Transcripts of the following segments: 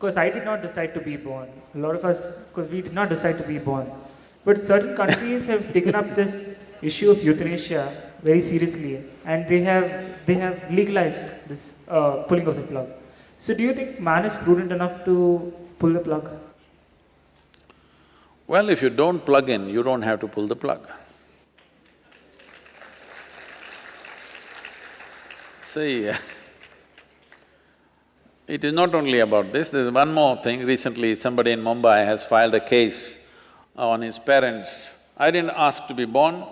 course, I did not decide to be born. A lot of us, of course, we did not decide to be born. But certain countries have taken up this issue of euthanasia very seriously, and they have legalized this pulling of the plug. So, do you think man is prudent enough to pull the plug? Well, if you don't plug in, you don't have to pull the plug. See, it is not only about this, there's one more thing. Recently, somebody in Mumbai has filed a case on his parents. I didn't ask to be born,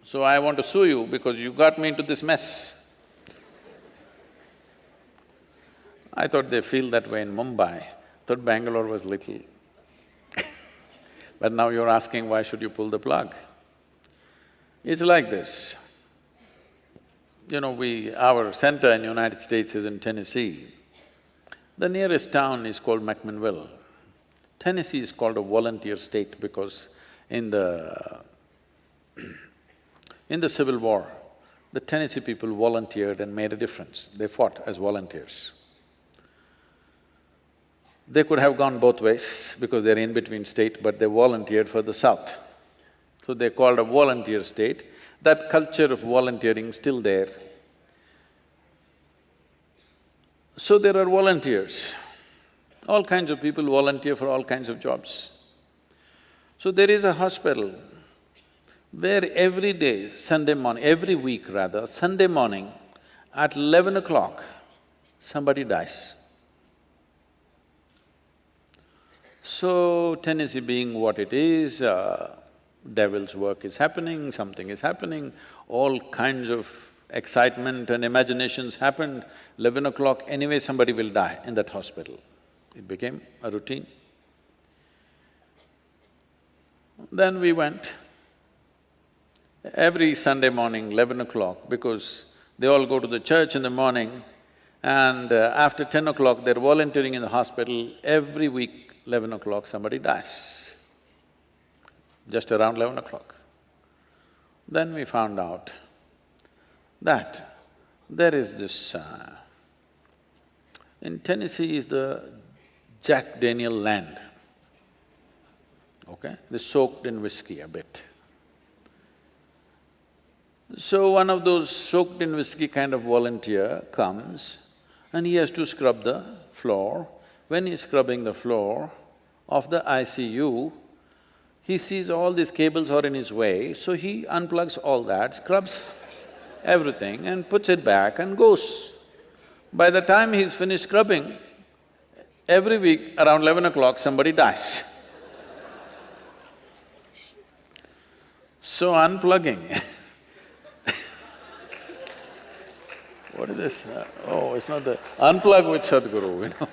so I want to sue you because you got me into this mess. I thought they feel that way in Mumbai, thought Bangalore was little. But now you're asking why should you pull the plug? It's like this. You know, our center in United States is in Tennessee. The nearest town is called McMinnville. Tennessee is called a volunteer state because in the Civil War, the Tennessee people volunteered and made a difference. They fought as volunteers. They could have gone both ways because they're in between state, but they volunteered for the South. So they called a volunteer state. That culture of volunteering is still there. So there are volunteers. All kinds of people volunteer for all kinds of jobs. So there is a hospital where every day, Sunday morning, every week rather, Sunday morning at 11 o'clock, somebody dies. So Tennessee being what it is, devil's work is happening, something is happening, all kinds of excitement and imaginations happened. 11 o'clock, anyway somebody will die in that hospital. It became a routine. Then we went every Sunday morning, 11 o'clock, because they all go to the church in the morning and after 10 o'clock they're volunteering in the hospital. Every week, 11 o'clock, somebody dies, just around 11 o'clock. Then we found out that there is this… in Tennessee is the Jack Daniel land, okay? They're soaked in whiskey a bit. So one of those soaked in whiskey kind of volunteer comes and he has to scrub the floor. When he's scrubbing the floor of the ICU, he sees all these cables are in his way, so he unplugs all that, scrubs everything and puts it back and goes. By the time he's finished scrubbing, every week around 11 o'clock somebody dies. So unplugging what is this? Oh, it's not the… Unplug with Sadhguru, you know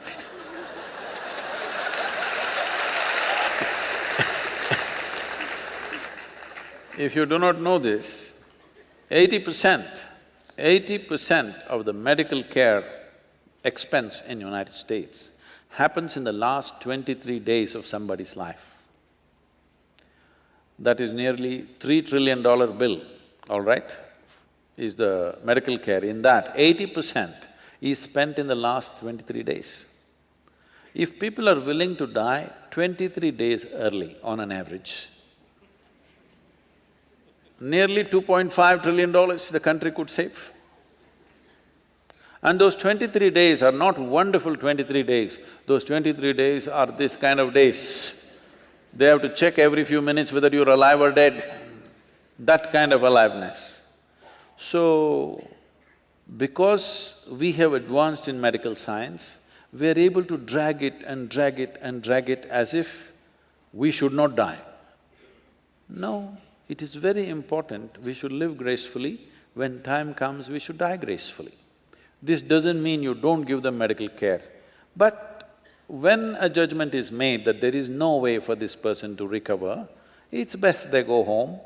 If you do not know this, 80% of the medical care expense in United States happens in the last 23 days of somebody's life. That is nearly $3 trillion bill, all right, is the medical care. In that, 80% is spent in the last 23 days. If people are willing to die 23 days early on an average, nearly $2.5 trillion the country could save. And those 23 days are not wonderful 23 days, those 23 days are this kind of days. They have to check every few minutes whether you're alive or dead, that kind of aliveness. So, because we have advanced in medical science, we are able to drag it and drag it and drag it as if we should not die. No, it is very important, we should live gracefully. When time comes, we should die gracefully. This doesn't mean you don't give them medical care, but when a judgment is made that there is no way for this person to recover, it's best they go home,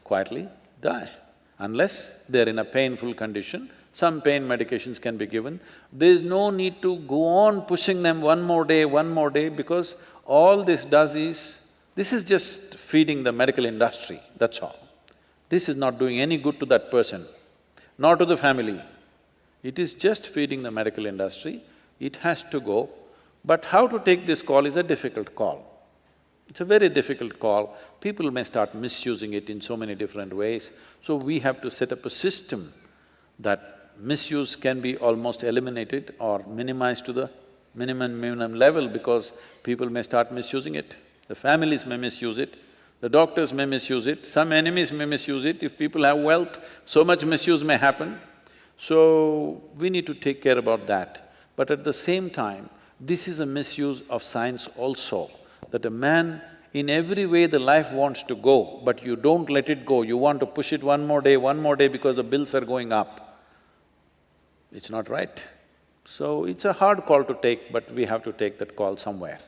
quietly die. Unless they're in a painful condition, some pain medications can be given. There's no need to go on pushing them one more day, because all this does is, this is just feeding the medical industry, that's all. This is not doing any good to that person, nor to the family. It is just feeding the medical industry. it has to go. But how to take this call is a difficult call. It's a very difficult call. People may start misusing it in so many different ways. So we have to set up a system that misuse can be almost eliminated or minimized to the minimum level, because people may start misusing it. The families may misuse it, the doctors may misuse it, some enemies may misuse it. If people have wealth, so much misuse may happen. So we need to take care about that. But at the same time, this is a misuse of science also, that a man, in every way the life wants to go, but you don't let it go, you want to push it one more day because the bills are going up. It's not right. So it's a hard call to take, but we have to take that call somewhere.